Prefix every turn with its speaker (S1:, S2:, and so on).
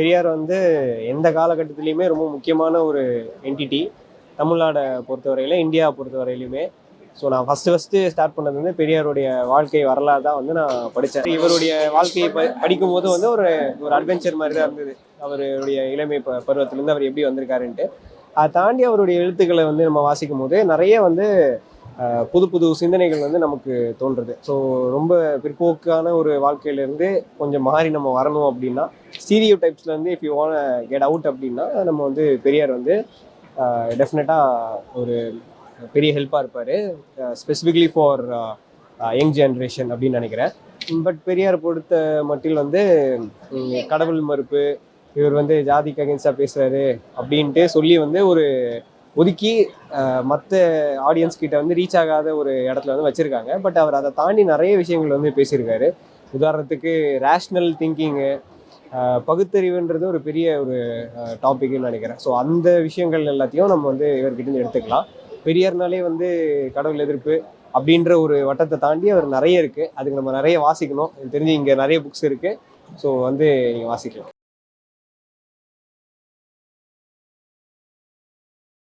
S1: பெரியார் வந்து எந்த காலகட்டத்திலையுமே ரொம்ப முக்கியமான ஒரு என்டிட்டி தமிழ்நாடை பொறுத்தவரையில, இந்தியா பொறுத்தவரையிலுமே. ஸோ நான் ஃபஸ்ட்டு ஸ்டார்ட் பண்ணது வந்து பெரியாருடைய வாழ்க்கை வரலாறு தான் வந்து நான் படித்தேன். இவருடைய வாழ்க்கையை படிக்கும்போது வந்து ஒரு ஒரு அட்வென்ச்சர் மாதிரி தான் இருந்தது. அவருடைய இளமை பருவத்திலேருந்து அவர் எப்படி வந்திருக்காருன்ட்டு. அதை தாண்டி அவருடைய எழுத்துக்களை வந்து நம்ம வாசிக்கும் போது நிறைய வந்து புது புது சிந்தனைகள் வந்து நமக்கு தோன்றுது. ஸோ ரொம்ப பிற்போக்கான ஒரு வாழ்க்கையிலேருந்து கொஞ்சம் மாறி நம்ம வரணும் அப்படின்னா, ஸ்டீரியோ டைப்ஸ்லேருந்து if you want get out அப்படின்னா, நம்ம வந்து பெரியார் வந்து டெஃபினட்டாக ஒரு பெரிய ஹெல்ப்பாக இருப்பார். ஸ்பெசிஃபிக்லி ஃபார் யங் ஜென்ரேஷன் அப்படின்னு நினைக்கிறேன். பட் பெரியார் பொறுத்த மட்டில் வந்து கடவுள் மறுப்பு, இவர் வந்து ஜாதிக்கு அகேன்ஸ்டாக பேசுகிறாரு அப்படின்ட்டு சொல்லி வந்து ஒரு ஒதுக்கி மற்ற ஆடியன்ஸ் கிட்ட வந்து ரீச் ஆகாத ஒரு இடத்துல வந்து வச்சுருக்காங்க. பட் அவர் அதை தாண்டி நிறைய விஷயங்கள் வந்து பேசியிருக்காரு. உதாரணத்துக்கு ரேஷ்னல் திங்கிங்கு, பகுத்தறிவுன்றது ஒரு பெரிய ஒரு டாபிக்னு நினைக்கிறேன். ஸோ அந்த விஷயங்கள் எல்லாத்தையும் நம்ம வந்து இவர்கிட்ட எடுத்துக்கலாம். பெரியார்னாலே வந்து கடவுள் எதிர்ப்பு அப்படின்ற ஒரு வட்டத்தை தாண்டி அவர் நிறைய இருக்குது. அதுக்கு நம்ம நிறைய வாசிக்கணும். எனக்கு தெரிஞ்சு இங்கே நிறைய புக்ஸ் இருக்குது. ஸோ வந்து நீங்கள் வாசிக்கலாம்.